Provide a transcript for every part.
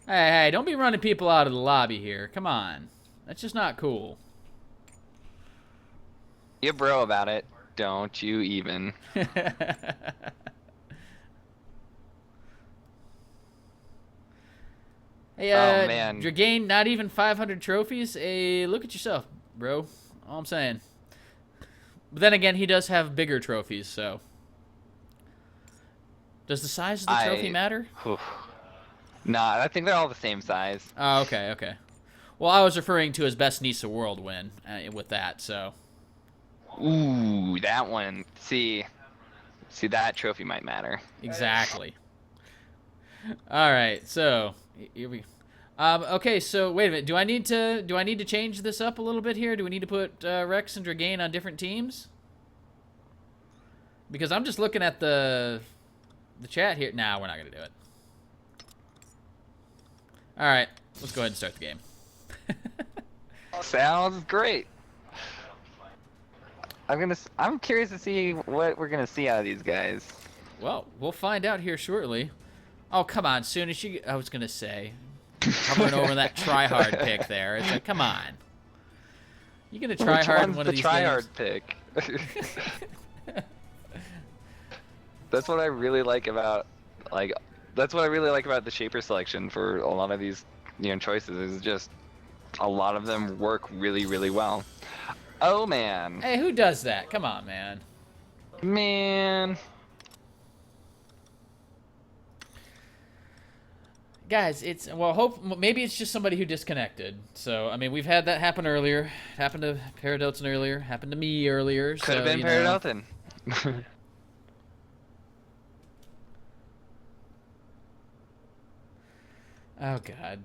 Hey, don't be running people out of the lobby here. Come on. That's just not cool. You bro about it. Don't you even. Hey, Oh man. Dragain, not even 500 trophies? Hey, look at yourself, bro. All I'm saying. But then again, he does have bigger trophies, so. Does the size of the trophy matter? Whew. Nah, I think they're all the same size. Oh, okay, okay. Well, I was referring to his best Nisa World win with that, so. Ooh, that one. See, that trophy might matter. Exactly. All right, so here we. Okay, so wait a minute. Do I need to change this up a little bit here? Do we need to put Rex and Dragain on different teams? Because I'm just looking at the chat here. Nah, we're not gonna do it. All right, let's go ahead and start the game. Sounds great. I'm curious to see what we're gonna see out of these guys. Well, we'll find out here shortly. Oh, come on, Soonish. I was gonna say, hovering over that try-hard pick there. It's like, come on. You gonna try Which hard one's in one the of these try-hard games? pick? That's what I really like about the shaper selection for a lot of these choices. Is just a lot of them work really, really well. Oh man. Hey, who does that? Come on, man. Man. Guys, maybe it's just somebody who disconnected. So, I mean, we've had that happen earlier. It happened to Paradelton earlier. Happened to me earlier. Could have been Paradelton. Oh, God.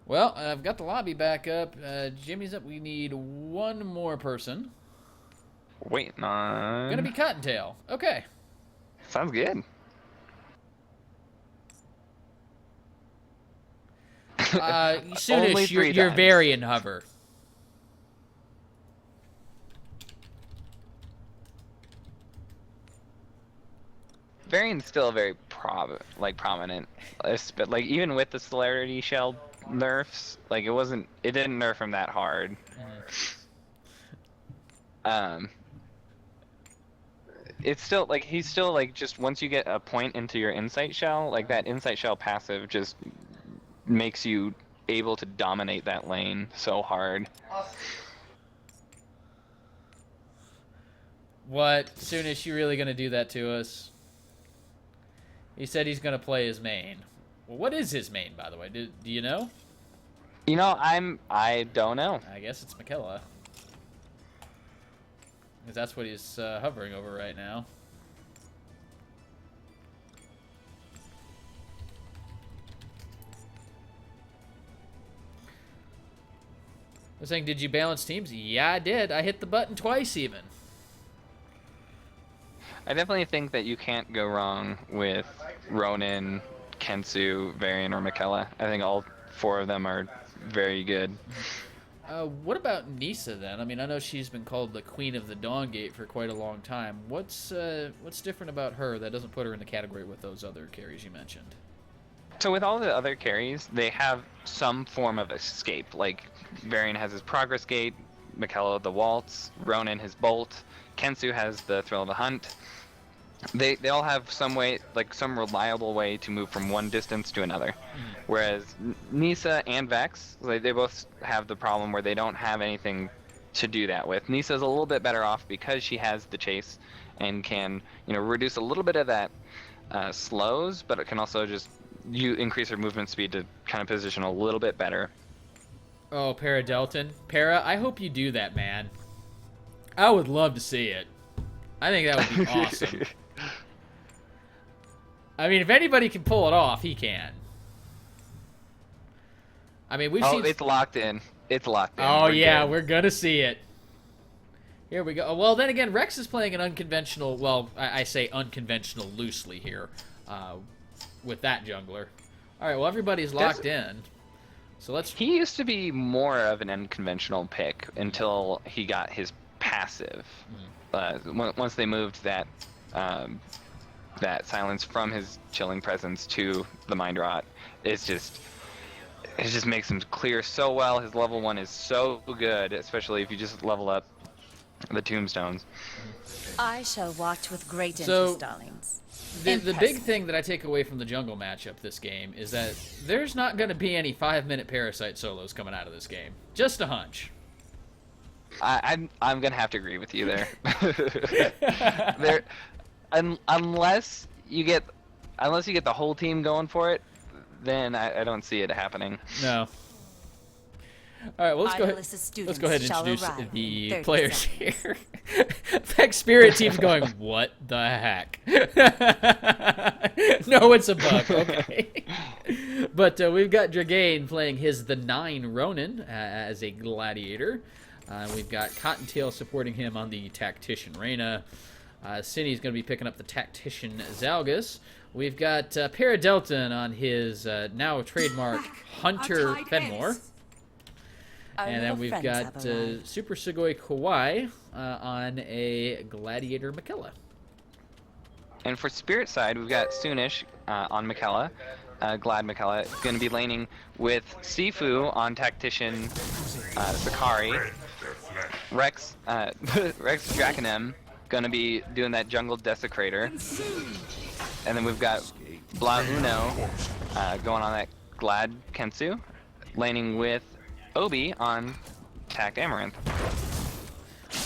Well, I've got the lobby back up. Jimmy's up. We need one more person. Waiting on. Gonna be Cottontail. Okay. Sounds good. Soonish, you're very in hover. Variant's still very prominent, but like even with the celerity shell nerfs, like it didn't nerf him that hard. It's still like he's still like just once you get a point into your insight shell, like that insight shell passive just makes you able to dominate that lane so hard. What? Soonish, you really gonna do that to us? He said he's gonna play his main. Well, what is his main, by the way? Do you know? I don't know. I guess it's Michaela. Because that's what he's hovering over right now. I was saying, did you balance teams? Yeah, I did. I hit the button twice even. I definitely think that you can't go wrong with Ronin, Kensu, Varian, or Michaela. I think all four of them are very good. What about Nisa then? I mean, I know she's been called the Queen of the Dawn Gate for quite a long time. What's different about her that doesn't put her in the category with those other carries you mentioned? So with all the other carries, they have some form of escape. Like Varian has his Progress Gate, Michaela the Waltz, Ronin his Bolt, Kensu has the Thrill of the Hunt. They all have some way, like some reliable way to move from one distance to another. Whereas Nisa and Vex, they both have the problem where they don't have anything to do that with. Nisa's a little bit better off because she has the chase and can, reduce a little bit of that slows, but it can also just increase her movement speed to kind of position a little bit better. Oh, Paradelton. Para, I hope you do that, man. I would love to see it. I think that would be awesome. I mean, if anybody can pull it off, he can. I mean, we've seen... Oh, it's locked in. It's locked in. Oh, yeah, we're gonna see it. Here we go. Well, then again, Rex is playing an unconventional... Well, I say unconventional loosely here with that jungler. All right, well, everybody's locked in. So let's... He used to be more of an unconventional pick until he got his passive. Once they moved that that silence from his chilling presence to the Mind Rot is just, it just makes him clear so well. His level 1 is so good, especially if you just level up the tombstones. I shall watch with great interest, darlings. The big thing that I take away from the jungle matchup this game is that there's not going to be any 5-minute Parasite solos coming out of this game. Just a hunch. I'm gonna have to agree with you there. Unless you get the whole team going for it, then I don't see it happening. No. All right, well, let's go ahead and introduce the players here. Vex Spirit team's going, what the heck? No, it's a bug, okay. But we've got Dragain playing the 9 Ronin as a gladiator. We've got Cottontail supporting him on the Tactician Reyna. Cinni's going to be picking up the Tactician Zalgus. We've got Paradelton on his now trademark Hunter Fenmore. And then we've got SuperSugoiKawaii on a Gladiator Mikella. And for Spirit side, we've got qSoonish on Mikella, Glad Mikella, going to be laning with Siifoo on Tactician Sakari. RexxDraconem going to be doing that Jungle Desecrator. And then we've got Blauno going on that Glad Kensu, laning with Obi on Tact Amaranth.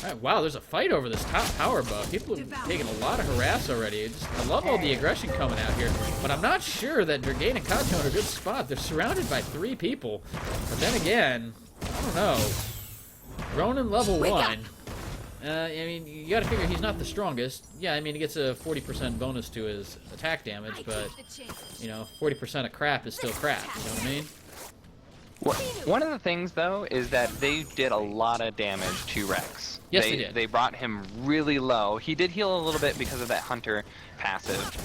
All right, wow, there's a fight over this top power buff. People have taken a lot of harass already. I love all the aggression coming out here, but I'm not sure that Dragain and Cottontail are in a good spot. They're surrounded by 3 people. But then again, I don't know. Ronin level 1. I mean, you gotta figure he's not the strongest. Yeah, I mean, he gets a 40% bonus to his attack damage, but, you know, 40% of crap is still crap. You know what I mean? One of the things, though, is that they did a lot of damage to Rex. Yes, they did. They brought him really low. He did heal a little bit because of that Hunter passive,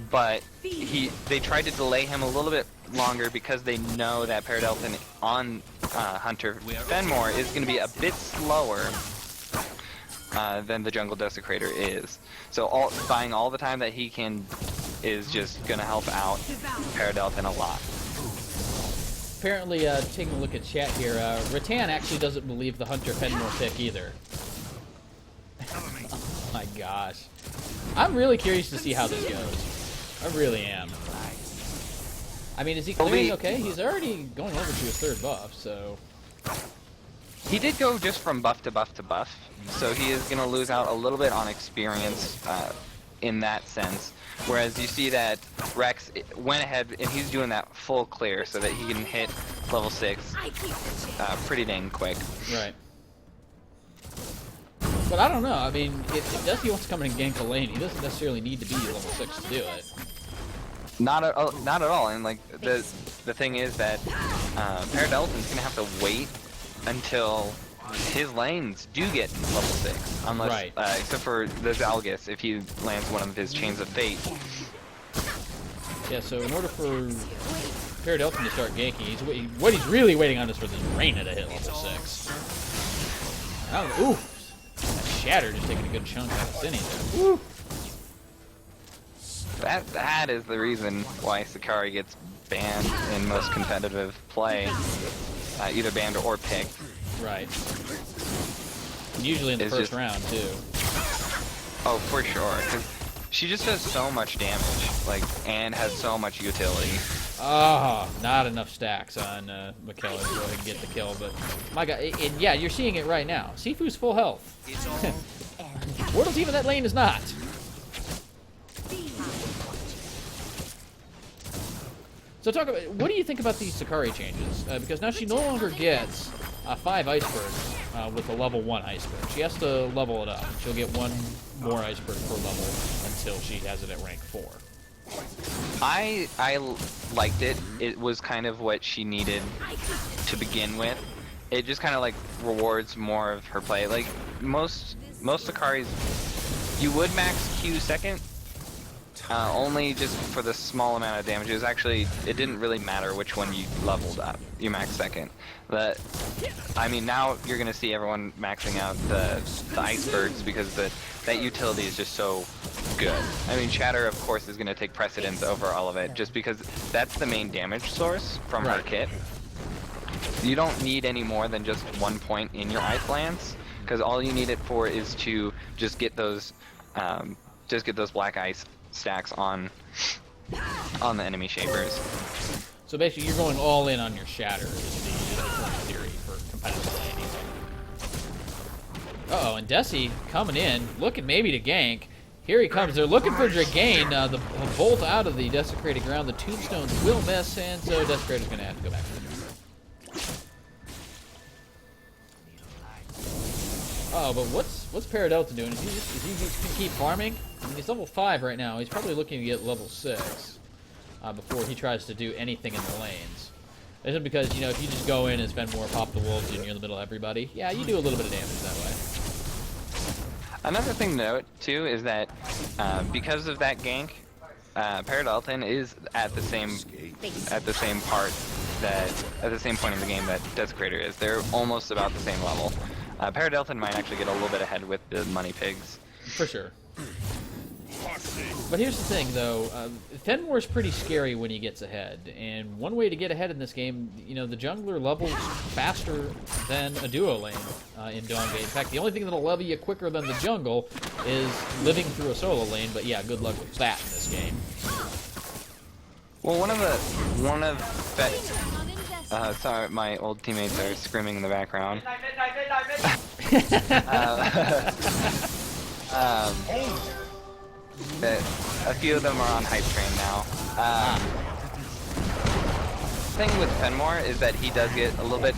but they tried to delay him a little bit longer because they know that Paradelton on Hunter Fenmore is going to be a bit slower than the Jungle Desecrator is. So buying all the time that he can is just going to help out Paradelton a lot. Apparently, taking a look at chat here, Rattan actually doesn't believe the Hunter Fenmore pick either. Oh my gosh. I'm really curious to see how this goes. I really am. I mean, is he clearing okay? He's already going over to his 3rd buff, so... He did go just from buff to buff to buff, so he is going to lose out a little bit on experience in that sense. Whereas you see that Rex went ahead and he's doing that full clear so that he can hit level 6 pretty dang quick. Right. But I don't know. I mean, if Dusty wants to come in and gank a lane, he doesn't necessarily need to be level 6 to do it. Not at all. And like the thing is that Paradelton's gonna have to wait until his lanes do get level 6, unless except for the Zalgus if he lands one of his Chains of Fate. Yeah. So in order for Paradelton to start ganking, what he's really waiting on is for this Reyna to hit level 6. Ooh, that Shatter just taking a good chunk out of Cinni there. Woo. That is the reason why Sakari gets banned in most competitive play, either banned or picked. Right. Usually in the first round too. Oh, for sure. 'Cause she just does so much damage, like, and has so much utility. Ah, not enough stacks on Mikella to go ahead and get the kill, but my God, and yeah, you're seeing it right now. Siifoo's full health. Wardle team in that lane is not. So what do you think about these Sakari changes? Because now she no longer gets 5 icebergs with a level 1 iceberg. She has to level it up. She'll get 1 more iceberg per level until she has it at rank 4. I liked it. It was kind of what she needed to begin with. It just kind of like rewards more of her play. Like most Sakaris, you would max Q second. Only just for the small amount of damage. It didn't really matter which one you leveled up. You max second. But I mean, now you're gonna see everyone maxing out the icebergs because that utility is just so good. I mean, Shatter, of course, is going to take precedence over all of it, just because that's the main damage source from her kit. You don't need any more than just 1 point in your Ice Lance, because all you need it for is to just get those black ice stacks on the enemy shapers. So basically, you're going all in on your Shatter, is the current theory for competitive landing. Uh-oh, and Desi coming in, looking maybe to gank. Here he comes. They're looking for Dragain. The bolt out of the Desecrated Ground. The Tombstones will miss, and so Desecrator's going to have to go back to the jungle. Oh, but what's Paradelton doing? Is he just going to keep farming? I mean, he's level 5 right now. He's probably looking to get level 6 before he tries to do anything in the lanes. Isn't it because, you know, if you just go in and spend more pop the wolves and you're in the middle of everybody, yeah, you do a little bit of damage that way. Another thing to note too is that because of that gank, Paradelton is at the same point in the game that Desecrator is. They're almost about the same level. Paradelton might actually get a little bit ahead with the money pigs. For sure. But here's the thing, though. Fenmore's pretty scary when he gets ahead, and one way to get ahead in this game, you know, the jungler levels faster than a duo lane in Dawn Gate. In fact, the only thing that'll level you quicker than the jungle is living through a solo lane, but yeah, good luck with that in this game. Well, sorry, my old teammates are screaming in the background. A few of them are on Hype Train now. Thing with Fenmore is that he does get a little bit.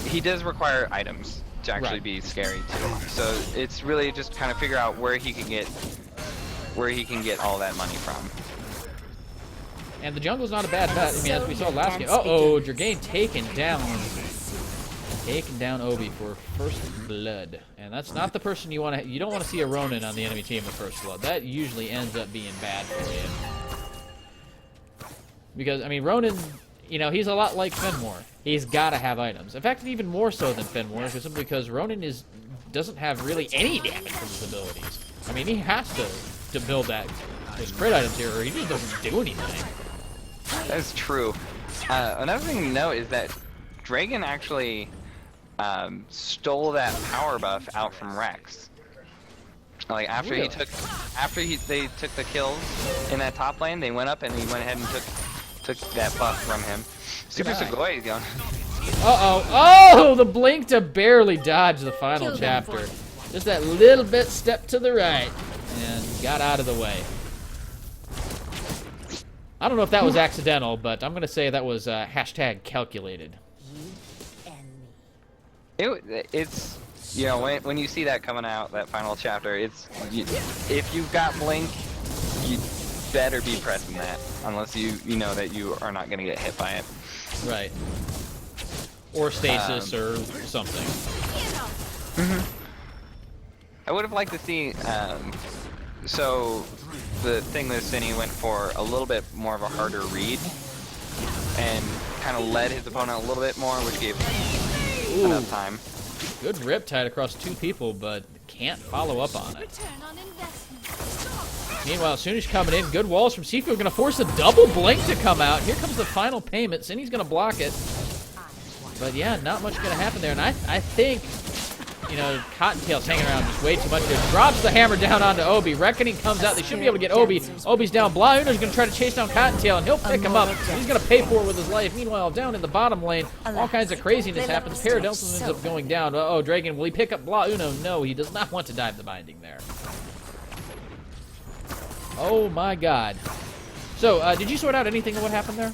He does require items to actually be scary too. So it's really just kind of figure out where he can get all that money from. And the jungle's not a bad bet. I mean, as we saw last game. Uh-oh, Dragain taken down Obi for first blood, and that's not the person you want to. You don't want to see a Ronin on the enemy team with first blood. That usually ends up being bad for you. Because I mean, Ronin, you know, he's a lot like Fenmore. He's got to have items. In fact, even more so than Fenmore, simply because Ronin doesn't have really any damage from his abilities. I mean, he has to build those crit items here, or he just doesn't do anything. That's true. Another thing to note is that Dragon actually stole that power buff out from Rex. Like after they took the kills in that top lane, they went up and he went ahead and took that buff from him. SuperSugoiKawaii is going. Oh, the blink to barely dodge the final chapter. Just that little bit step to the right and got out of the way. I don't know if that was accidental, but I'm going to say that was hashtag calculated. It's you know, when you see that coming out, that final chapter, if you've got blink, you better be pressing that, unless you know that you are not going to get hit by it. Right. Or stasis or something. I would have liked to see, so the thing that Cinni went for a little bit more of a harder read, and kind of led his opponent a little bit more, which gave enough time. Good riptide across two people, but can't follow up on it. Meanwhile, Soonish coming in. Good walls from Siifoo. Going to force a double blink to come out. Here comes the final payment. Cinni's going to block it. But yeah, not much going to happen there. And I think, you know, Cottontail's hanging around just way too much here. Drops the hammer down onto Obi. Reckoning comes out. They should be able to get Obi. Obi's down. Blauuno's going to try to chase down Cottontail, and he'll pick him up. He's going to pay for it with his life. Meanwhile, down in the bottom lane, all kinds of craziness happens. Paradelton ends up going down. Uh-oh, Dragon, will he pick up Blauuno? No, he does not want to dive the binding there. Oh my god. So, did you sort out anything of what happened there?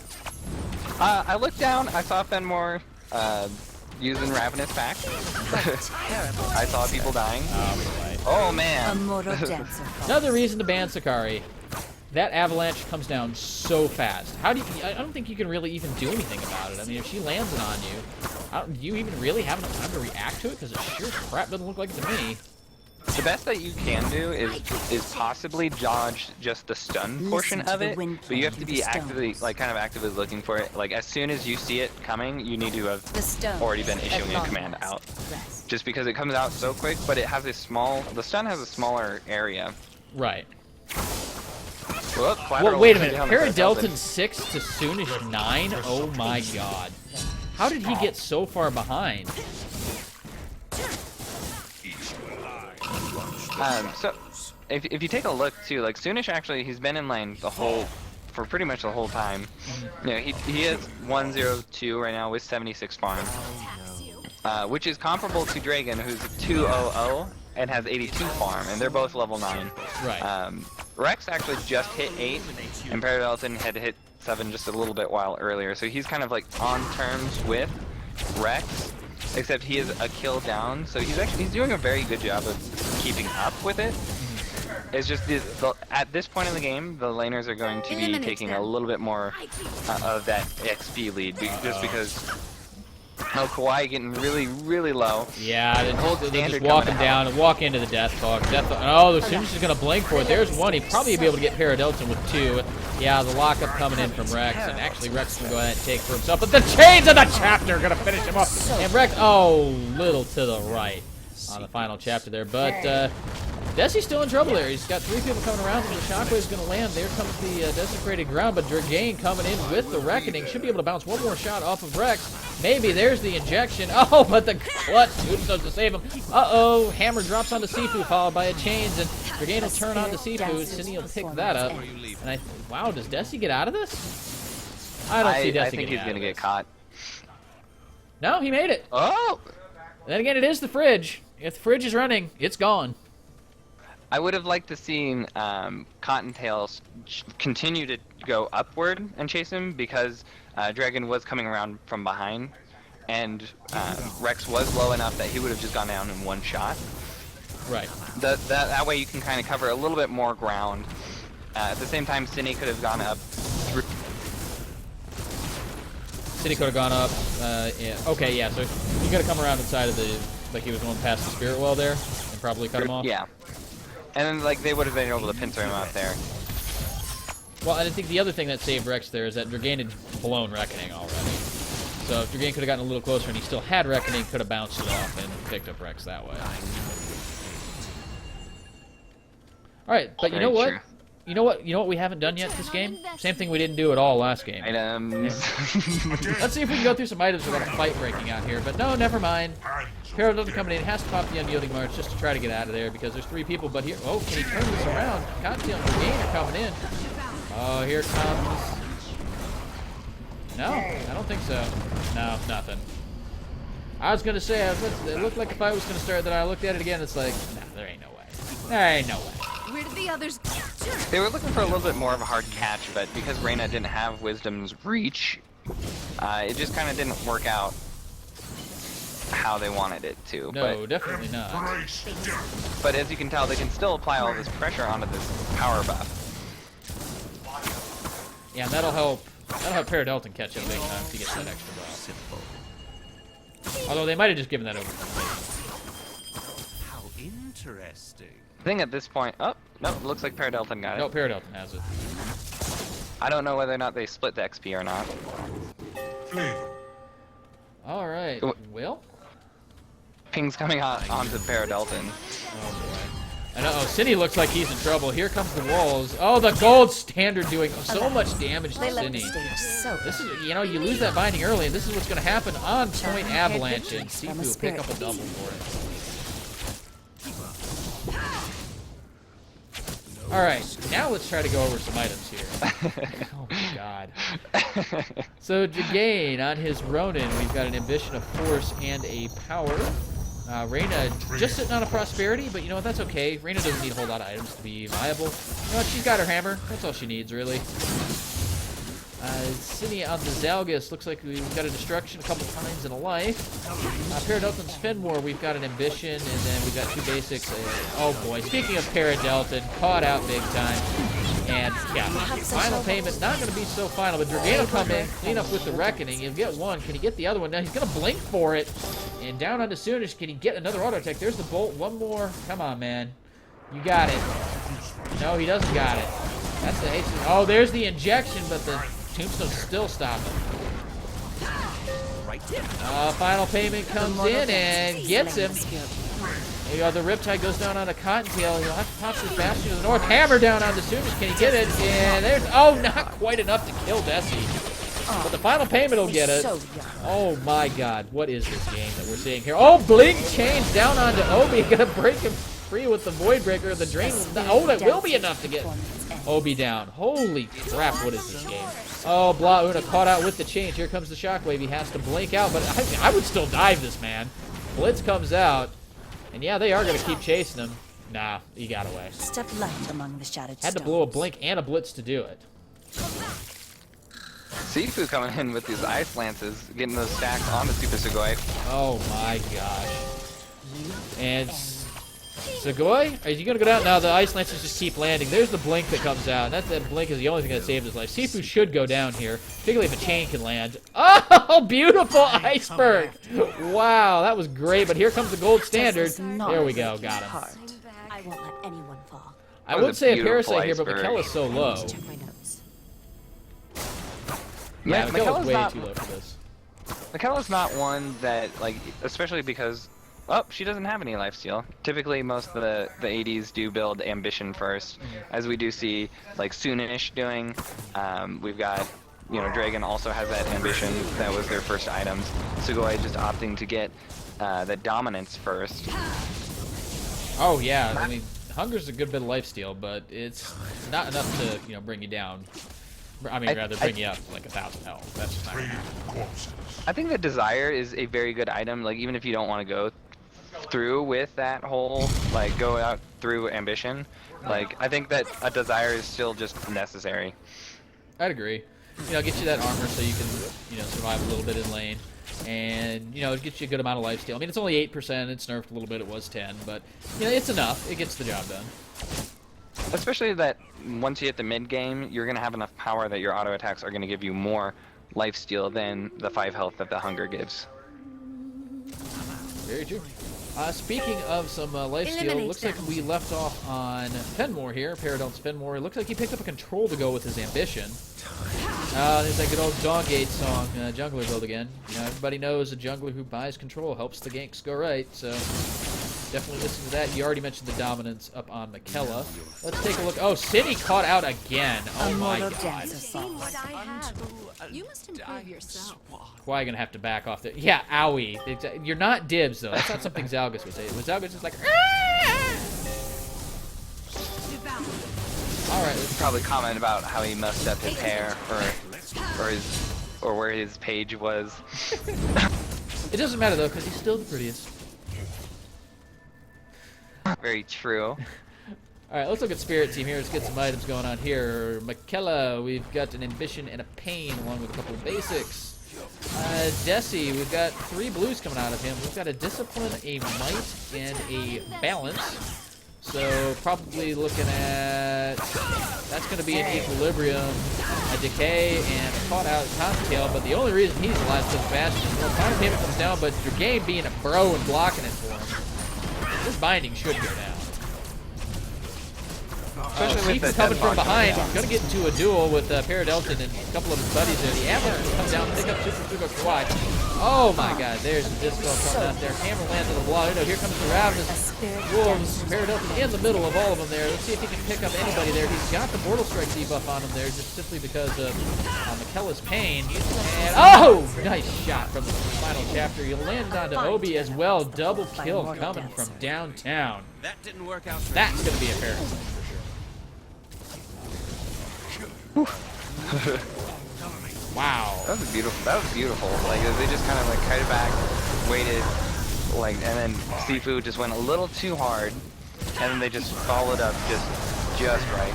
I looked down, I saw Fenmore using Ravenous Pack. I saw people dying. Oh man. Another reason to ban Sakari. That avalanche comes down so fast. How do you, I don't think you can really even do anything about it. I mean, if she lands it on you, do you even really have enough time to react to it? Because it sure crap doesn't look like it to me. The best that you can do is possibly dodge just the stun portion of it, but you have to be actively, like, kind of actively looking for it. Like, as soon as you see it coming, you need to have already been issuing a command out. Just because it comes out so quick, but it has a small, the stun has a smaller area. Right. Whoop, well, wait a minute. Paradelton 6 to Soonish 9? Oh my god. How did he get so far behind? So, if you take a look too, like Soonish actually, he's been in lane for pretty much the whole time. You know, he is 102 right now with 76 farm, which is comparable to Dragon, who's 200 and has 82 farm, and they're both level 9. Right. Rex actually just hit 8, and Paradelton had hit 7 just a little bit while earlier, so he's kind of like on terms with Rex. Except he is a kill down, so he's doing a very good job of keeping up with it. It's just at this point in the game, the laners are going to be taking a little bit more of that XP lead, just because Kawaii getting really, really low. Yeah, they just walk him down and walk into the Death Talk. Oh, the Soonish is going to blink for it. There's one. He'd probably be able to get Paradelton with 2. Yeah, the lockup coming in from Rex, and actually Rex can go ahead and take for himself. But the chains of the chapter are going to finish him off. And Rex, oh, little to the right on the final chapter there. But Desi's still in trouble there. He's got 3 people coming around him. The shockwave is going to land. There comes the desecrated ground, but Dragain coming in with the Reckoning. Should be able to bounce one more shot off of Rex. Maybe there's the injection. Oh, but the clutch tombstones to save him. Uh-oh, hammer drops onto Siifoo, followed by a chains, and Dragain will turn on to Siifoo. Cinni will pick that up. And wow, does Desi get out of this? I don't see Desi getting out of this. I think he's going to get caught. No, he made it. Oh! Then again, it is the fridge. If the fridge is running, it's gone. I would have liked to see Cottontail continue to go upward and chase him, because Dragon was coming around from behind, and Rex was low enough that he would have just gone down in one shot. Right. That way you can kind of cover a little bit more ground. At the same time, Cinni could have gone up through. Cinni could have gone up. Yeah. Okay, yeah. So you got to come around inside of the, like he was going past the Spirit Well there, and probably cut him off. Yeah. And then, like, they would have been able to pincer him out there. Well, and I think the other thing that saved Rex there is that Dragain had blown Reckoning already. So if Dragain could have gotten a little closer and he still had Reckoning, could have bounced it off and picked up Rex that way. All right, but you know what? True. You know what we haven't done yet this game? Same thing we didn't do at all last game. Items. Let's see if we can go through some items without a fight breaking out here. But no, never mind. Paradelton coming in, has to pop the Unyielding March just to try to get out of there because there's 3 people. But here, oh, can he turn this around? Cottontail and Dragain are coming in. Oh, here comes. No, I don't think so. No, nothing. I was gonna say it looked like a fight was gonna start. Then I looked at it again. It's like, no, there ain't no way. There ain't no way. Where did the others go? They were looking for a little bit more of a hard catch, but because Reyna didn't have Wisdom's reach, it just kind of didn't work out how they wanted it to. No, definitely not. But as you can tell, they can still apply all this pressure onto this power buff. Yeah, and that'll help Paradelton catch up big time if he gets that extra buff. Although they might have just given that over. How interesting. I think at this point, oh, no, it looks like Paradelton got it. No, Paradelton has it. I don't know whether or not they split the XP or not. All right, Will? Ping's coming out onto Paradelton. Oh boy. And uh-oh, Cinni looks like he's in trouble. Here comes the walls. Oh, the gold standard doing so much damage to Cinni. This is, you know, you lose that binding early, and this is what's going to happen on point avalanche, and Siifoo will pick up a double for it. All right, now let's try to go over some items here. Oh my god. So Dragain on his Ronin, we've got an Ambition, a Force, and a Power. Reyna just sitting on a Prosperity, but you know what, that's okay. Reyna doesn't need a whole lot of items to be viable. You know what, she's got her hammer. That's all she needs, really. Cinni on the Zalgus, looks like we've got a Destruction, a couple times, and a Life. Paradelton's Fenmore, we've got an Ambition, and then we've got 2 basics. Oh boy, speaking of Paradelton, caught out big time. And yeah, final payment, not going to be so final, but Dragain will come in, clean up with the Reckoning. He'll get one. Can he get the other one? Now he's going to blink for it. And down onto qSoonish. Can he get another auto attack? There's the bolt. One more. Come on, man. You got it. No, he doesn't got it. That's the haste. Oh, there's the injection, but the tombstone's still stopping. Final payment comes in and gets him. There you go. The Riptide goes down on a Cottontail. He'll have to pop this Bastion to the north. Hammer down on qSoonish. Can he get it? And there's... Oh, not quite enough to kill Desi. But the final payment will get it. Oh my god, what is this game that we're seeing here? Oh, Blink change down onto Obi. Gonna break him free with the Void Breaker. The Drain. Oh, that will be enough to get Obi down. Holy crap, what is this game? Oh, Blah Una caught out with the change. Here comes the Shockwave. He has to blink out, but I would still dive this man. Blitz comes out. And yeah, they are gonna keep chasing him. Nah, he got away. Step left among the shattered Had to blow a blink and a blitz to do it. Siifoo coming in with these ice lances, getting those stacks on the Super Sugoi. Oh my gosh. And Sugoi? Is he gonna go down? No, the ice lances just keep landing. There's the blink that comes out. That blink is the only thing that saved his life. Siifoo should go down here, particularly if a chain can land. Oh, beautiful iceberg! Wow, that was great. But here comes the gold standard. There we go, got him. I won't let anyone fall. I would say a parasite here, but Michaela's so low. Check my notes. Yeah, Michaela's way not, too low for this. Michaela's not one that, like, especially because, oh, she doesn't have any lifesteal. Typically, most of the ADs do build Ambition first, as we do see, like, qSoonish doing. We've got, you know, Dragon also has that Ambition. That was their first items. Sugoi just opting to get the Dominance first. Oh, yeah, I mean, Hunger's a good bit of lifesteal, but it's not enough to, you know, bring you down. I mean, rather bring you up like 1,000 health. That's just not gonna happen. I think the Desire is a very good item. Like, even if you don't want to go through with that whole, like, go out through Ambition, like, I think that a Desire is still just necessary. I'd agree. You know, get you that armor so you can, you know, survive a little bit in lane. And, you know, it gets you a good amount of lifesteal. I mean, it's only 8%. It's nerfed a little bit. It was 10. But, you know, it's enough. It gets the job done. Especially that once you hit the mid game, you're gonna have enough power that your auto attacks are gonna give you more lifesteal than the 5 health that the Hunger gives. Very true. Speaking of some lifesteal, looks like we left off on Fenmore here. Paradelton's Fenmore. It looks like he picked up a control to go with his Ambition. There's that good old Dawngate song, Jungler build again. You know, everybody knows a jungler who buys control helps the ganks go right, so definitely listen to that. You already mentioned the dominance up on Michaela. Let's take a look. Oh, Cinni caught out again. Oh my god. You must improve yourself. Kawaii gonna have to back off there. Yeah, owie. You're not dibs though. That's not something Zalgus would say. Was Zalgus just like, alright. Probably comment about how he messed up his hair or where his page was. It doesn't matter though, because he's still the prettiest. Very true. Alright, let's look at Spirit Team here. Let's get some items going on here. Michaela, we've got an Ambition and a Pain, along with a couple of basics. Desi, we've got 3 blues coming out of him. We've got a Discipline, a Might, and a Balance. So, probably looking at... That's going to be an Equilibrium, a Decay, and a Caught Out Cottontail, but the only reason he's the last is Bastion. Well, final payment comes down, but your game being a bro and blocking it for him. This binding should go down. Especially with the coming from behind. Going to get into a duel with Paradelton and a couple of his buddies there. The Avalanche comes down, pick up SuperSugoiKawaii. Oh my god, there's the Disco coming out there. Hammer lands on the block. There comes the Ravenous Wolves. Paradelton in the middle of all of them there. Let's see if he can pick up anybody there. He's got the Mortal Strike debuff on him there, just simply because of Michaela's Pain. And, oh! Nice shot from the final chapter. He landed onto Obi as well. Double kill coming from downtown. That didn't work out. That's going to be a parasite. Wow. That was beautiful. That was beautiful. Like, they just kind of like kited back, waited, like, and then Siifoo just went a little too hard, and then they just followed up just right.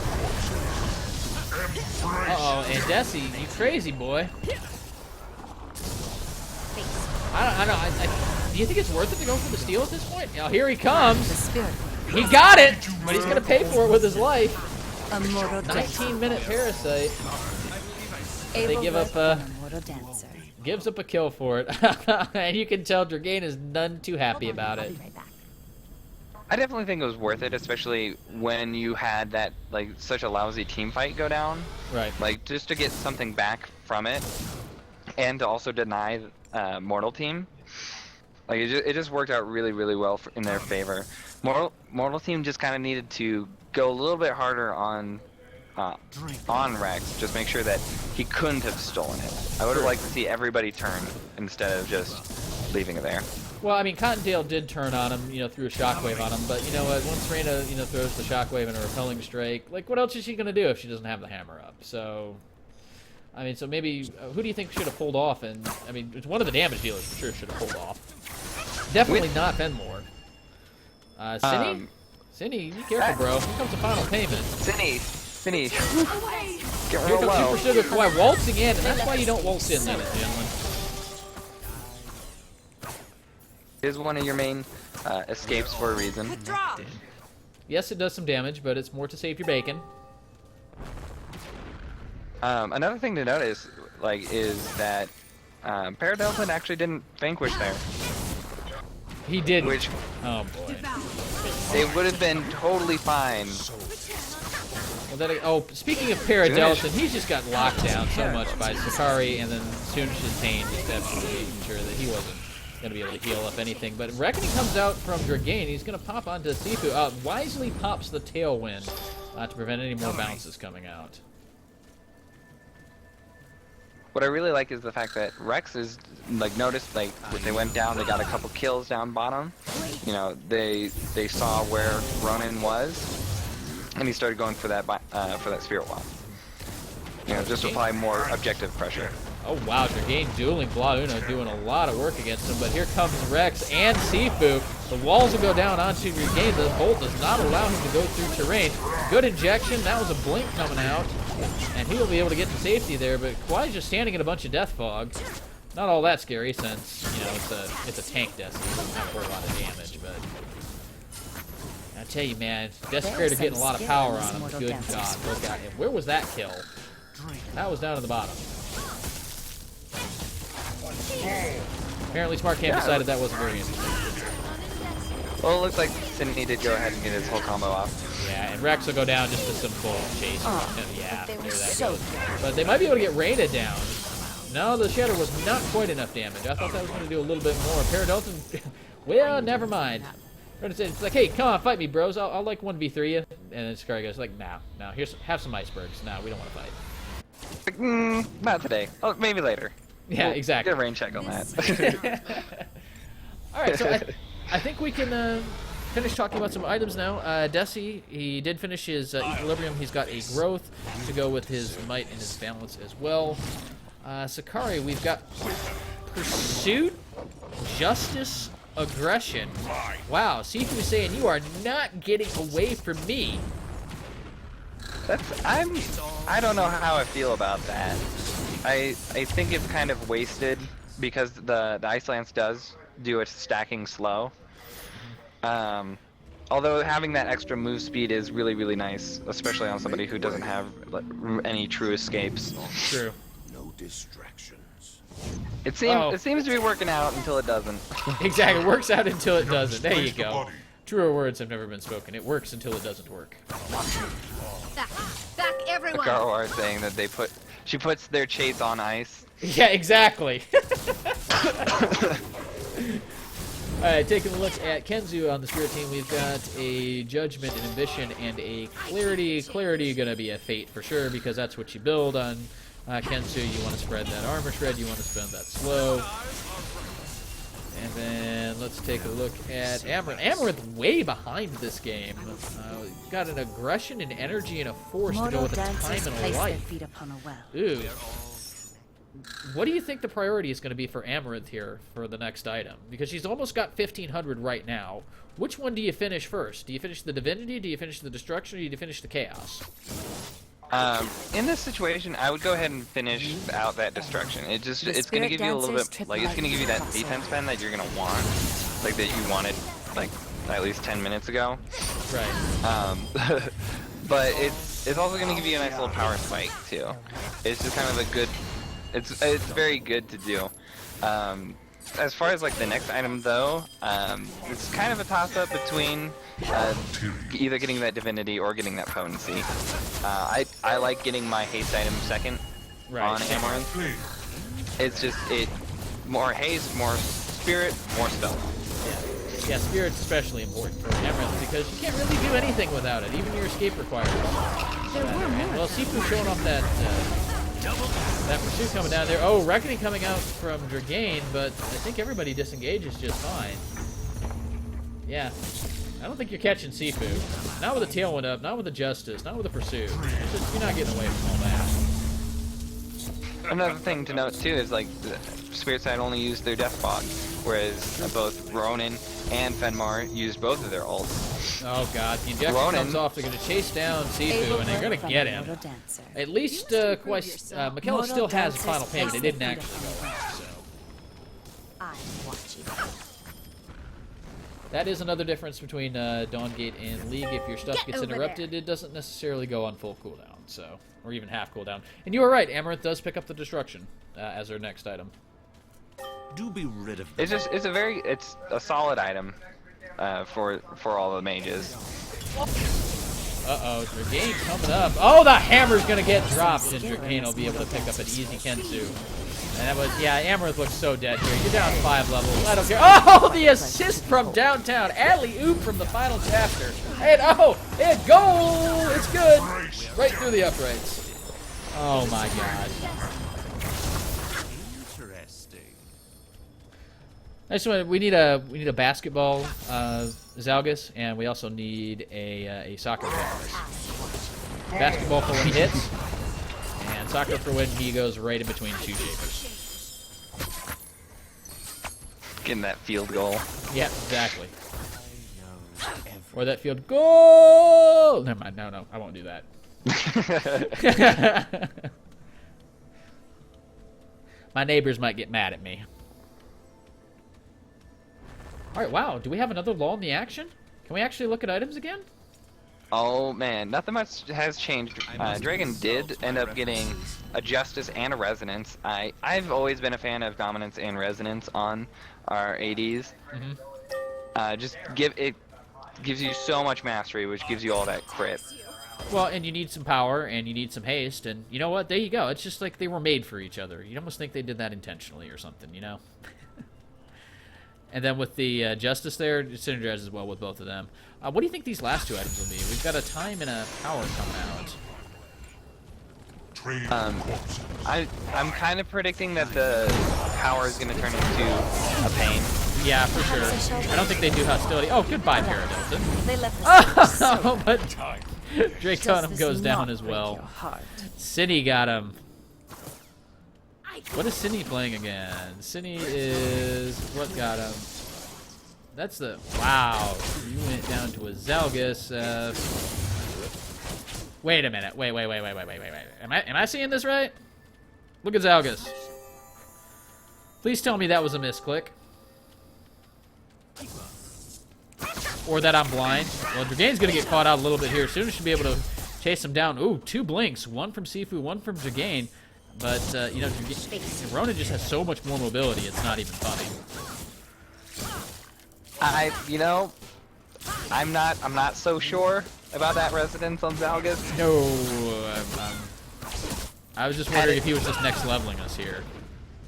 Uh-oh, and Desi, you crazy boy. I don't. Do you think it's worth it to go for the steal at this point? Now here he comes. He got it, but he's gonna pay for it with his life. 19-minute parasite. They give up Gives up a kill for it. And you can tell Dragain is none too happy about it. I definitely think it was worth it, especially when you had that, like, such a lousy team fight go down. Right. Like, just to get something back from it, and to also deny Mortal Team. Like, it just worked out really, really well in their favor. Mortal Team just kind of needed to go a little bit harder on Rex, just make sure that he couldn't have stolen it. I would have liked to see everybody turn instead of just leaving it there. Well, I mean, Cottontail did turn on him, threw a shockwave on him, but you know what? Once Reyna, throws the shockwave and a repelling strike, like, what else is she gonna do if she doesn't have the hammer up? So, I mean, so maybe who do you think should have pulled off? And I mean, one of the damage dealers for sure should have pulled off. Definitely not Fenmore. Cinni? Cinni, be careful, bro. Here comes the final payment. Cinni. Get Here real low. comes SuperSugoiKawaii waltzing in, and that's why you don't waltz in, ladies and gentlemen. Is one of your main escapes for a reason. Yes, it does some damage, but it's more to save your bacon. Another thing to notice, like, is that Paradelton actually didn't vanquish there. He didn't. Which, oh boy. it would have been totally fine. Well, speaking of Paradelton, he's just got locked down so much by Sakari, and then Soonish's Pain just absolutely making sure that he wasn't going to be able to heal up anything. But Reckoning comes out from Dragain. He's going to pop onto Siifoo. Wisely pops the Tailwind to prevent any more bounces coming out. What I really like is the fact that Rex is, like, noticed, like, when they went down, they got a couple kills down bottom. They saw where Ronan was, and he started going for that Spirit Wall. Just to apply more objective pressure. Oh wow, Dragain dueling Blauuna, doing a lot of work against him, but here comes Rex and Siifoo. The walls will go down onto Dragain. The bolt does not allow him to go through terrain. Good injection, that was a blink coming out, and he will be able to get to safety there, but Kawaii's just standing in a bunch of death fog. Not all that scary since, it's a tank Death, so he doesn't have a whole lot of damage, but I tell you, man, Desecrator getting a lot of power on him. Good God, look at him. Where was that kill? That was down at the bottom. Apparently Smart Camp decided that wasn't very interesting. Well, it looks like Cinni did go ahead and get his whole combo off. Yeah, and Rex will go down just to some bull chase. Yeah, there that goes. But they might be able to get Reyna down. No, the Shatter was not quite enough damage. I thought that was going to do a little bit more. Paradelton, well, never mind. It's like, hey, come on, fight me, bros. I'll like 1v3 you. And then Sakari goes like, nah, have some icebergs. Nah, we don't want to fight. Like, not today. Oh, maybe later. Yeah, exactly. Get a rain check on that. All right, so I think we can finish talking about some items now. Desi, he did finish his Equilibrium. He's got a Growth to go with his Might and his Balance as well. Sakari, we've got Pursuit, Justice, Aggression. Wow, Siifoo is saying you are not getting away from me. I don't know how I feel about that. I think it's kind of wasted because the Ice Lance does do its stacking slow. Although having that extra move speed is really, really nice, especially on somebody who doesn't have any true escapes. True. No distractions. It seems to be working out until it doesn't. Exactly, it works out until it doesn't. There you go. Truer words have never been spoken. It works until it doesn't work. Back everyone. Garwar saying that she puts their chase on ice. Yeah, exactly. Alright, taking a look at Kenzu on the Spirit team, we've got a Judgment, an Ambition, and a Clarity. Clarity gonna be a Fate for sure, because that's what you build on Kenzu. You want to spread that armor shred, you want to spend that slow. And then let's take a look at Amaranth. Amaranth way behind this game. Got an Aggression, an Energy, and a Force to go with a Time and a Life. Ooh. What do you think the priority is going to be for Amaranth here for the next item? Because she's almost got 1,500 right now. Which one do you finish first? Do you finish the Divinity, do you finish the Destruction, or do you finish the Chaos? In this situation, I would go ahead and finish out that Destruction. It's going to give you a little bit, like, it's going to give you that defense pen that you're going to want, like that you wanted, like, at least 10 minutes ago. Right. But it's also going to give you a nice little power spike too. It's just kind of a good It's very good to do. As far as like the next item though, it's kind of a toss-up between either getting that divinity or getting that potency. I like getting my haste item second on Amaranth. It's just more haste, more spirit, more stealth. Yeah, spirit's especially important for Amaranth because you can't really do anything without it. Even your escape requires. Well, Siifoo showing off that pursuit coming down there. Oh, Reckoning coming out from Dragain, but I think everybody disengages just fine. Yeah, I don't think you're catching Siifoo. Not with a Tailwind up, not with a Justice, not with a Pursuit. It's just, you're not getting away from all that. Another thing to note too is like the Spirit side only used their Death Fog, whereas both Ronin and Fenmar used both of their ults. Oh god, the injection comes off, they're going to chase down Siifoo, and they're going to get him. At least, Michaela still has final payment, it didn't actually go out, so. I'm watching. That is another difference between Dawngate and League. If your stuff gets interrupted, it doesn't necessarily go on full cooldown, so, or even half cooldown. And you were right, Amaranth does pick up the Destruction as her next item. Do be rid of them. It's a solid item for all the mages. Uh-oh, Dragain coming up. Oh, the hammer's gonna get dropped, and Dragain will be able to pick up an easy Kensu. And that was, yeah, Amaranth looks so dead here. You're down 5 levels. I don't care. Oh, the assist from downtown. Alley-oop from the final chapter. And oh, it goal! It's good. Right through the uprights. Oh my god. I just want we need a basketball Zalgus, and we also need a soccer Zalgus. Basketball for when he hits, and soccer for when he goes right in between two shapers. Getting that field goal. Yeah, exactly. Or that field goal. Never mind. No, I won't do that. My neighbors might get mad at me. Alright, wow. Do we have another lull in the action? Can we actually look at items again? Oh man, nothing much has changed. Dragon did end up getting a Justice and a Resonance. I've always been a fan of Dominance and Resonance on our ADs. Just gives you so much mastery, which gives you all that crit. Well, and you need some power, and you need some haste, and you know what? There you go. It's just like they were made for each other. You almost think they did that intentionally or something, you know? And then with the Justice there, it synergizes well with both of them. What do you think these last two items will be? We've got a time and a power coming out. I'm kind of predicting that the power is going to turn into a pain. Yeah, for sure. I don't think they do hostility. Oh, goodbye, Paradelton. They left Oh, but Draconem goes down as well. Cinni got him. What is Cinni playing again? Cinni is... What got him? That's the... Wow. You went down to a Zalgus. Wait a minute. Wait. Am I seeing this right? Look at Zalgus. Please tell me that was a misclick. Or that I'm blind. Well, Dragain's going to get caught out a little bit here. Soon should be able to chase him down. Ooh, 2 blinks. One from Siifoo, one from Dragain. But, you know, Ronin just has so much more mobility, it's not even funny. I'm not so sure about that Resonance on Zalgus. No, I was just wondering if he was just next leveling us here.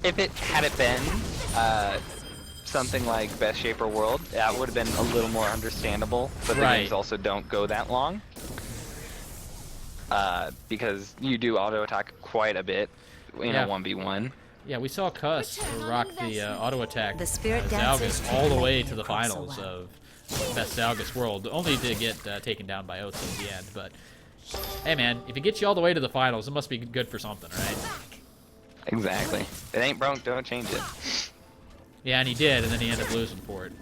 Had it been something like Best Shaper World, that would have been a little more understandable, but the games also don't go that long. Because you do auto attack quite a bit in a 1v1. Yeah, we saw Cuss rock the auto attack Zalgus all the way to the finals of Best Zalgus World, only to get taken down by Oats in the end. But hey, man, if it gets you all the way to the finals, it must be good for something, right? Exactly. If it ain't broke, don't change it. Yeah, and he did, and then he ended up losing for it.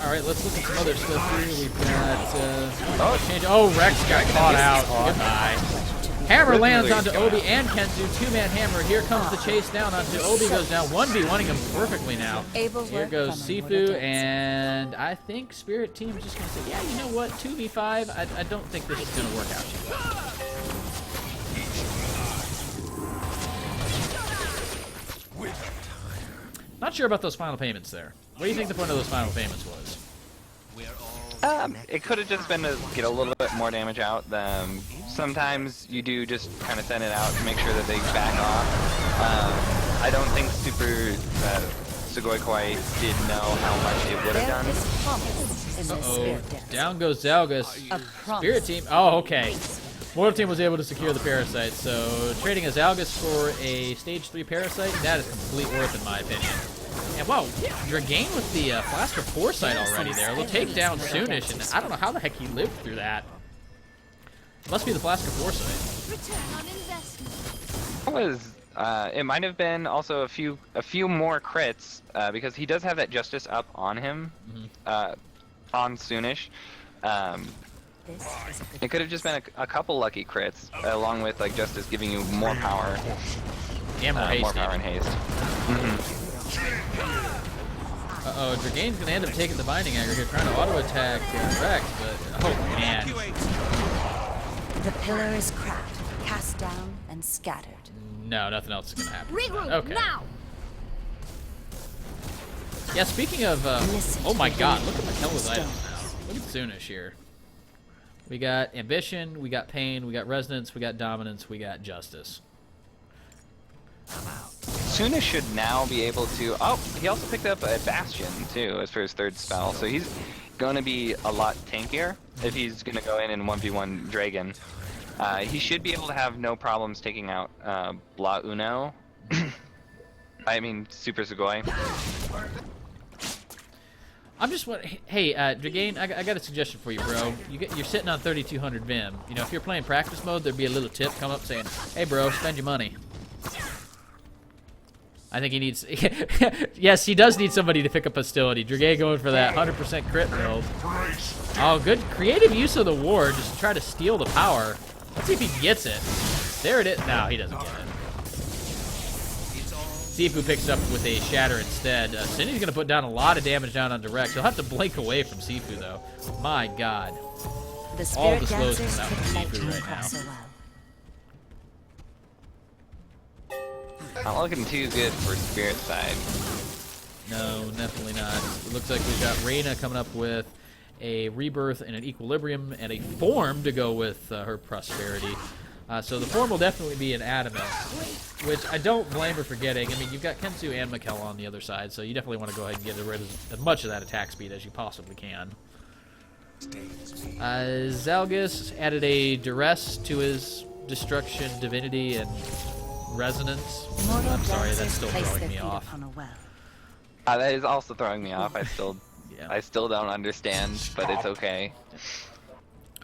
Alright, let's look at some other stuff here. We've got, oh, Rex got caught out. Goodbye. Hammer lands onto Obi and Kensu. 2-man hammer. Here comes the chase down onto Obi. Goes down. 1v1ing him perfectly now. Here goes Siifoo, and I think Spirit Team is just going to say, yeah, you know what? 2v5, I don't think this is going to work out too well. Not sure about those final payments there. What do you think the point of those final payments was? It could have just been to get a little bit more damage out. Sometimes you do just kind of send it out to make sure that they back off. I don't think SuperSugoiKawaii did know how much it would have There done. is promise in this spirit dance. Down goes Zalgus. A promise. Spirit team. Oh, okay. Mortal team was able to secure the parasite, so trading a Zalgus for a stage 3 parasite, that is complete worth in my opinion. And wow, Dragain with the Flask of Foresight already there. They'll take down Soonish, and I don't know how the heck he lived through that. Must be the Flask of Foresight. Return on investment. It was. It might have been also a few more crits because he does have that Justice up on him, on Soonish. This is a good It could have just been a couple lucky crits, along with like Justice giving you more power, And more haste. more power and haste. Uh-oh, Dragain's going to end up taking the Binding Aggregate, trying to auto-attack Rex, but, oh man. The pillar is cracked, cast down, and scattered. No, nothing else is going to happen. Regroup Okay. now. Yeah, speaking of, Listen oh my to god, me, look at Mikella's stones. items now. Look at Soonish here. We got Ambition, we got Pain, we got Resonance, we got Dominance, we got Justice. Soonish should now be able to. Oh, he also picked up a Bastion too as for his third spell, so he's going to be a lot tankier if he's going to go in and 1v1 Dragon. He should be able to have no problems taking out Bla Uno. I mean, Super Sugoi. I'm just hey, Dragain, I got a suggestion for you, bro. You're sitting on 3,200 Vim. You know, if you're playing practice mode, there'd be a little tip come up saying, "Hey, bro, spend your money." I think he needs. Yes, he does need somebody to pick up hostility. Dragain going for that 100% crit build. Oh, good creative use of the ward just to try to steal the power. Let's see if he gets it. There it is. No, he doesn't get it. Siifoo picks up with a Shatter instead. Cinni's going to put down a lot of damage down on Rex. He'll have to blink away from Siifoo, though. My god. The All spirit the slows dancers coming out from could light Siifoo you right across now. a well. Not looking too good for Spirit side. No, definitely not. It looks like we've got Reyna coming up with a Rebirth and an Equilibrium and a Form to go with her Prosperity. So the Form will definitely be an Adamant, which I don't blame her for getting. I mean, you've got Kensu and Michaela on the other side, so you definitely want to go ahead and get rid of as much of that attack speed as you possibly can. Zalgus added a Duress to his Destruction, Divinity, and Resonance. Mortal I'm sorry, that's dancers still place throwing their me feet off. upon a well. That is also throwing me off. Yeah. I still don't understand, but it's okay.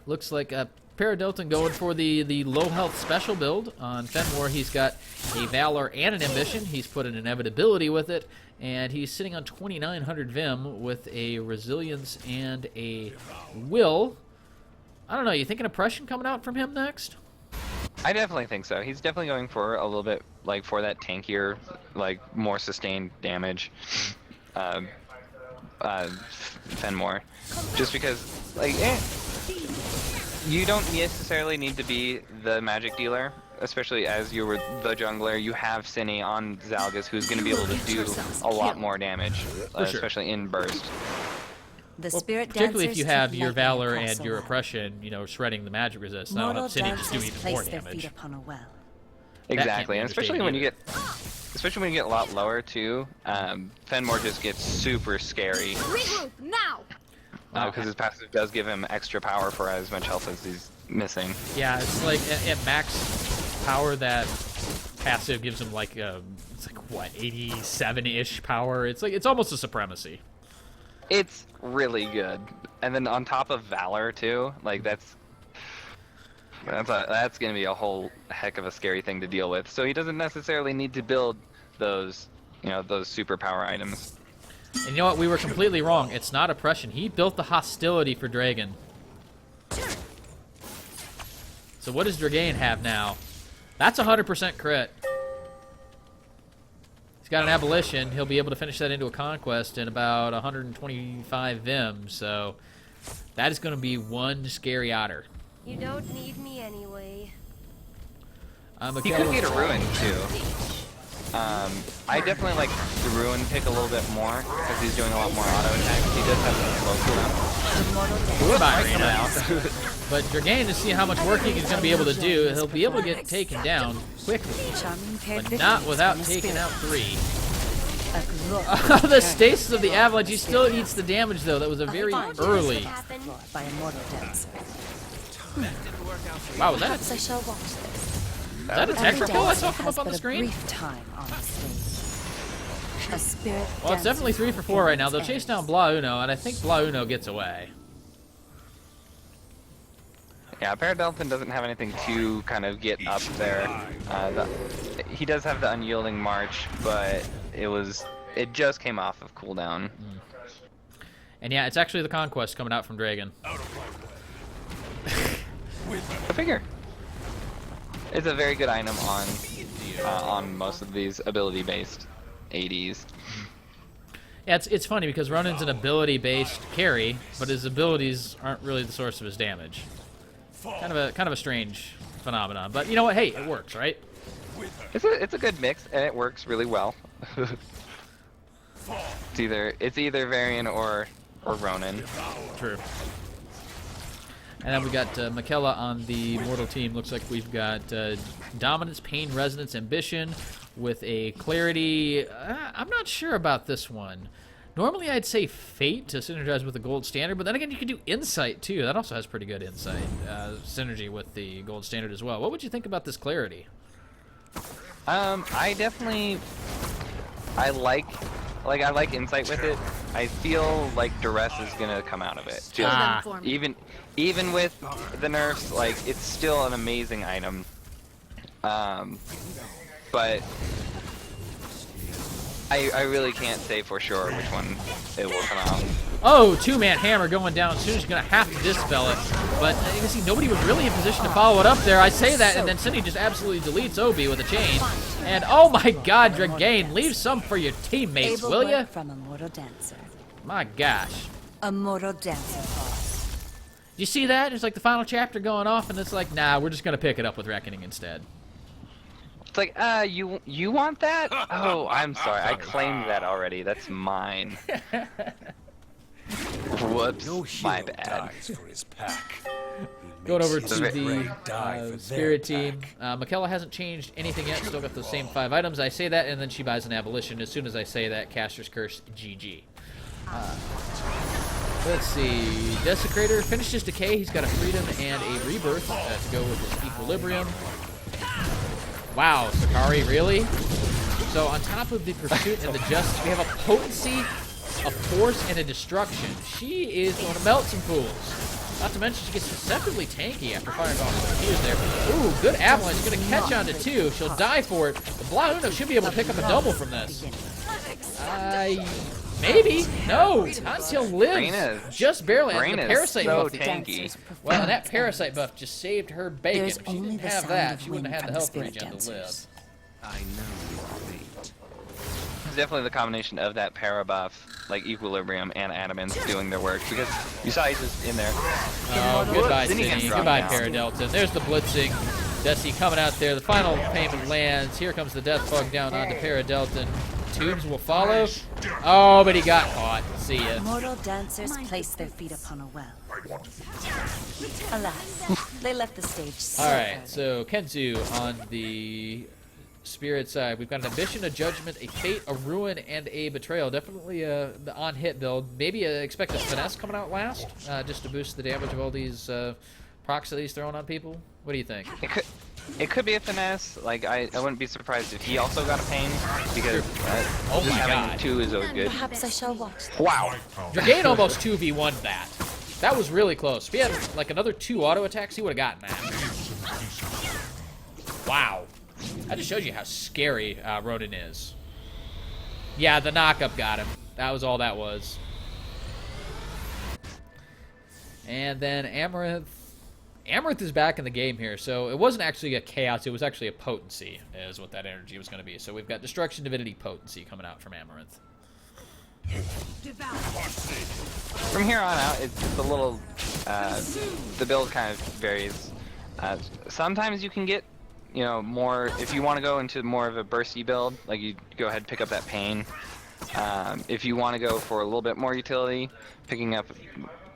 Looks like Paradelton going for the low health special build. On Fenmore, he's got a Valor and an Ambition. He's put an Inevitability with it, and he's sitting on 2,900 Vim with a Resilience and a Will. I don't know, you thinking Oppression coming out from him next? I definitely think so. He's definitely going for a little bit, like, for that tankier, like, more sustained damage. Fenmore. Just because, like, you don't necessarily need to be the magic dealer, especially as you were the jungler. You have Cinni on Zalgus, who's going to be able to do a lot more damage, sure. especially in burst. The Well, spirit particularly if dancers you have could your light Valor across and a your well. Oppression, you know, shredding the magic resist. That'll Mortal help Cinni just do dancers even place more their feet damage. upon a well. Exactly, be and especially when you understated get, a lot lower too. Fenmore just gets super scary Regroup now. because his passive does give him extra power for as much health as he's missing. Yeah, it's like at max power, that passive gives him like it's like what, 87-ish power. It's like it's almost a supremacy. It's really good, and then on top of Valor too, like that's gonna be a whole heck of a scary thing to deal with. So he doesn't necessarily need to build those, those superpower items. And you know what? We were completely wrong. It's not Oppression. He built the Hostility for Dragon. So what does Dragain have now? That's 100% crit. He's got an Abolition. He'll be able to finish that into a Conquest in about 125 Vim. So that is going to be one scary otter. You don't need me anyway. He could get a Ruin too. I definitely like the Ruin pick a little bit more because he's doing a lot more auto attacks. He does have some slow cooldown. Immortal Good dancer. by Reyna. But Dragain, to see how much work he's going to be able to do, he'll be able to get taken down quickly, Charming paired but not victories without from a taking spirit. out 3. A glorious The stasis of the Avalanche, he still eats the damage though. That was a very early. by Immortal Dancer. Wow, was Perhaps I that shall watch this. a Tetra Every kill I dancer saw come has up on but the a screen? brief time on the stage. A spirit Well, it's definitely dances 3 for 4 right now. They'll performance chase down ends. Blah Uno, and I think Blah Uno gets away. Yeah, Paradelton doesn't have anything to kind of get up there. He does have the Unyielding March, but it just came off of cooldown. And yeah, it's actually the Conquest coming out from Dragon. Go figure. It's a very good item on most of these ability-based ADs. Yeah, it's funny because Ronin's an ability-based carry, but his abilities aren't really the source of his damage. Kind of a strange phenomenon, but you know what? Hey, it works, right? It's a good mix, and it works really well. It's either Varian or Ronin. True. And then we got Michaela on the Mortal team. Looks like we've got Dominance, Pain, Resonance, Ambition with a Clarity. I'm not sure about this one. Normally I'd say Fate to synergize with the Gold Standard, but then again you could do Insight too. That also has pretty good Insight synergy with the Gold Standard as well. What would you think about this Clarity? I like Insight with it. I feel like Duress is gonna come out of it. Kill them for me. Even with the nerfs, like it's still an amazing item. But I really can't say for sure which one it will come out. Oh, 2-man hammer going down. Soon as you're going to have to dispel it. But you can see nobody was really in position to follow it up there. I say that, and then Cinni just absolutely deletes Obi with a chain. And oh my god, Dragain, leave some for your teammates, Able will work ya? from Immortal Dancer. My gosh. Immortal Dancer pause. You see that? It's like the final chapter going off, and it's like, nah, we're just going to pick it up with Reckoning instead. It's like, you want that? Oh, I'm sorry. I claimed that already. That's mine. Whoops, my bad. Going over to Very the Spirit team. Michaela hasn't changed anything yet. Still got those same 5 items. I say that, and then she buys an Abolition. As soon as I say that, Caster's Curse, GG. Let's see. Desecrator finishes Decay. He's got a Freedom and a Rebirth to go with his Equilibrium. Wow, Sakari, really? So on top of the Pursuit and the Justice, we have a Potency, a Force, and a Destruction. She is going to melt some fools. Not to mention she gets deceptively tanky after firing off some Qs there. Ooh, good Avalanche. Going to catch on to 2. She'll die for it. But Blah Uno should be able to pick up a double from this. Maybe. No. Until lives. Reyna- Just barely. And the Reyna's Parasite so buff. tanky. Well, and that Parasite buff just saved her bacon. There's If she only didn't the have sound that, of she wouldn't wind have had from the the health spirit regen to live. dancers. I know your fate. It's definitely the combination of that para buff, like Equilibrium and Adamant doing their work, because you saw he's just in there. Oh, goodbye, Cinni gets Cinni. dropped Goodbye, down. Paradelton. There's the blitzing. Desi coming out there. The final payment lands. Here comes the death bug down onto Paradelton. Tubes will follow. Oh, but he got caught. See ya. Immortal Dancers place their feet upon a well. Alas, they left the stage so All right, early. so Kenzu on the Spirit side. We've got an Ambition, a Judgment, a Fate, a Ruin, and a Betrayal. Definitely the on-hit build. Maybe expect a Finesse coming out last, just to boost the damage of all these procs that he's throwing on people. What do you think? It could be a Finesse. Like I wouldn't be surprised if he also got a Pain, because Oh just my having god. 2 is always good. Perhaps I shall watch. Wow. Dragain almost 2v1'd that. That was really close. If he had like another 2 auto attacks, he would have gotten that. Wow. That just shows you how scary Ronin is. Yeah, the knockup got him. That was all that was. And then Amaranth. Amaranth is back in the game here, so it wasn't actually a Chaos, it was actually a Potency, is what that energy was going to be. So we've got Destruction, Divinity, Potency coming out from Amaranth. From here on out, it's a little, the build kind of varies. Sometimes you can get you know, more, if you want to go into more of a bursty build, like you go ahead and pick up that pain. If you want to go for a little bit more utility, picking up,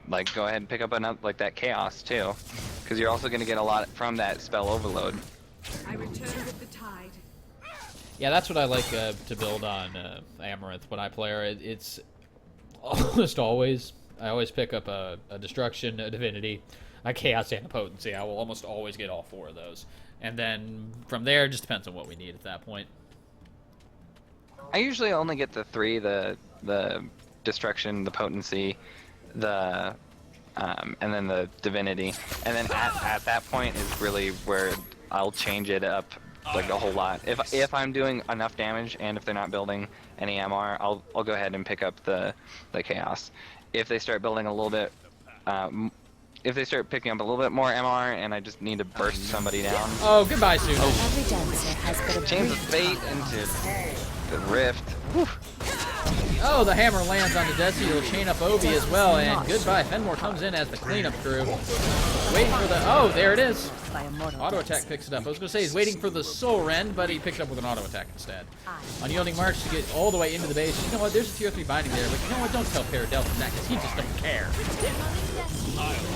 like, go ahead and pick up another, like that chaos too, because you're also going to get a lot from that spell overload. I return with the tide. Yeah, that's what I like to build on Amaranth when I play her. It's almost always, I always pick up a Destruction, a Divinity, a Chaos, and a Potency. I will almost always get all 4 of those. And then from there, it just depends on what we need at that point. I usually only get the 3, the Destruction, the Potency, and then the Divinity. And then at that point is really where I'll change it up like a whole lot. If I'm doing enough damage and if they're not building any MR, I'll go ahead and pick up the Chaos. If they start building a little bit, if they start picking up a little bit more MR and I just need to burst somebody down. Oh, goodbye, Susan. Every dancer has but a Chains of brief Fate into the Rift. Whew. Oh, the hammer lands on the Desi. It'll chain up Obi as well, and goodbye. Fenmore comes in as the cleanup crew. Waiting for the... Oh, there it is. by a mortal Auto attack dancer. picks it up. I was going to say he's waiting for the Soul Rend, but he picked it up with an auto attack instead. Unyielding March to get all the way into the base. You know what? There's a tier 3 binding there, but you know what? Don't tell Paradelton that, because he just don't care.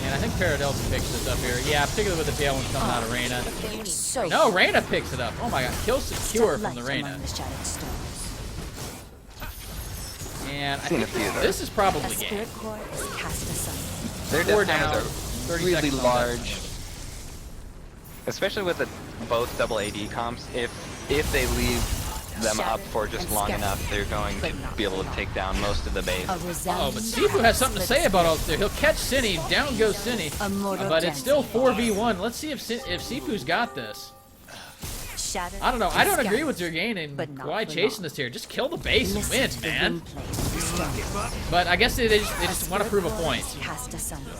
And I think Paradelton picks this up here. Yeah, particularly with the Tailwind coming out of Reyna. So No, Reyna picks it up. Oh my god. Kill secure set from the light Reyna. among the shattered stones. And I Seen a think few there. this is probably A game. spirit core is cast asunder. Their 4 death down, counters 30 are really seconds on that. large. Especially with the both double AD comps, if they leave them up for just long enough, they're going to be able to take down most of the base. A Oh, resounding but Siifoo has something to say about all this. He'll catch Cinni, down goes Cinni, A mortal but it's still dancer. 4v1. Let's see if Siifoo's got this. Shattered I don't know. I don't and agree with scattered, Zergain and but not Kawaii for chasing long. this here. Just kill the base and Listen win, to the man. wind plays of the stones. But I guess they just want to prove a point. Cast asunder.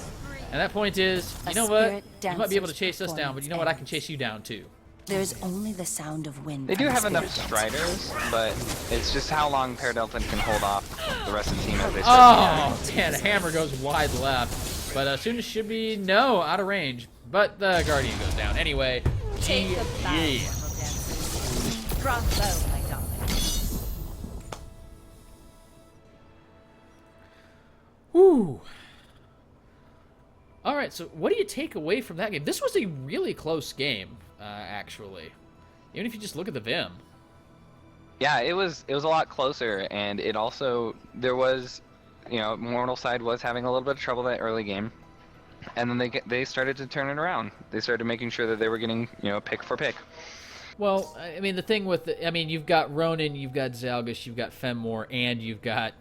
And that point is, you A know what? spirit You might be able to dancer's chase us down, but you know what? I can chase you down too. There's only the sound of wind. They do from the have enough spirit dancer. striders, but it's just how long Paradelton can hold off the rest of the team as they start. Oh, man, hammer goes wide left. But Qsooonish should be, no, out of range. But the Guardian goes down. Anyway, Take the bow, GG. mortal dancers. Bravo, my darling. Whew. All right, so what do you take away from that game? This was a really close game, actually. Even if you just look at the Vim. Yeah, it was a lot closer, and it also, there was, you know, Mortal side was having a little bit of trouble that early game, and then they started to turn it around. They started making sure that they were getting, you know, pick for pick. Well, I mean, the thing with you've got Ronin, you've got Zalgus, you've got Fenmore, and you've got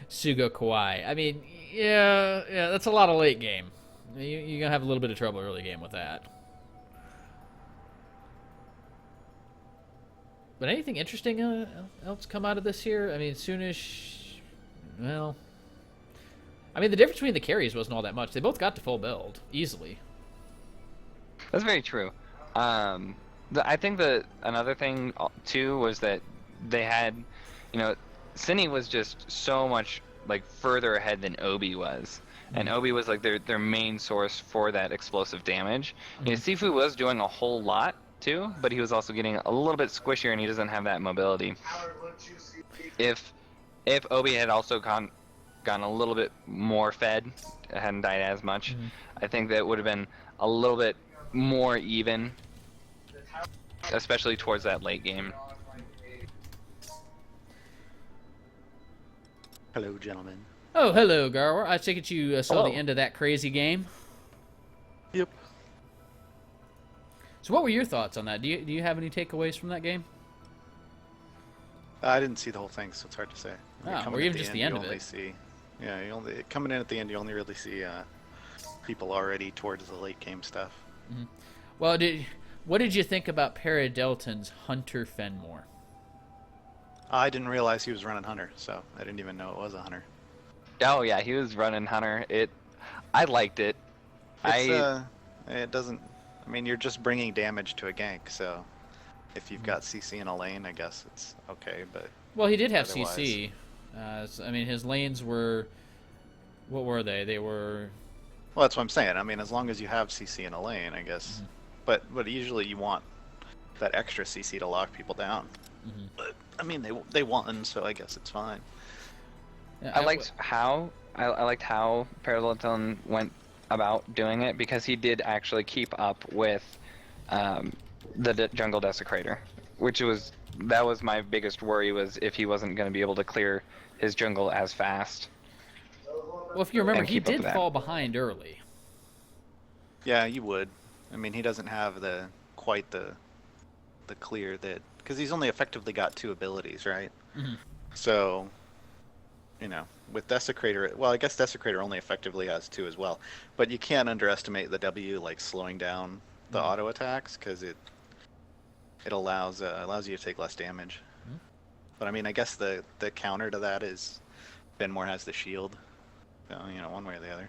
SugoiKawaii. I mean, yeah, that's a lot of late game. You're going to have a little bit of trouble early game with that. But anything interesting else come out of this here? I mean, Qsooonish, well... I mean, the difference between the carries wasn't all that much. They both got to full build, easily. That's very true. I think that another thing too was that they had, you know, Cinni was just so much like further ahead than Obi was, and Obi was like their main source for that explosive damage. You know, Siifoo was doing a whole lot too, but he was also getting a little bit squishier, and he doesn't have that mobility. If Obi had also gone a little bit more fed, hadn't died as much, I think that would have been a little bit more even, especially towards that late game. Hello, gentlemen. Oh, hello, Garwar. I take it you saw Hello. the end of that crazy game. Yep. So what were your thoughts on that? Do you have any takeaways from that game? I didn't see the whole thing, so it's hard to say. Ah, Coming or at even just the end you of only it. See, yeah, you only coming in at the end. You only really see people already towards the late game stuff. Well, what did you think about Paradelton's Hunter Fenmore? I didn't realize he was running Hunter, so I didn't even know it was a Hunter. Oh yeah, he was running Hunter. I liked it. It's, it doesn't. I mean, you're just bringing damage to a gank, so if you've got CC in a lane, I guess it's okay. But Well, he did have Otherwise- CC. I mean, his lanes were... What were they? They were... well, that's what I'm saying. I mean, as long as you have CC in a lane, I guess. But usually you want that extra CC to lock people down. But I mean, they won, so I guess it's fine. Yeah, I liked how Paradelton went about doing it, because he did actually keep up with the jungle desecrator, that was my biggest worry, was if he wasn't going to be able to clear his jungle as fast. Well, if you remember, and he keep up did with that. fall behind early. Yeah, you would. I mean, he doesn't have quite the clear that, because he's only effectively got 2 abilities, right? So, you know, with Desecrator, well, I guess Desecrator only effectively has 2 as well, but you can't underestimate the W, like slowing down the auto attacks, because it allows you to take less damage. But I mean, I guess the counter to that is Benmore has the shield, so you know, one way or the other.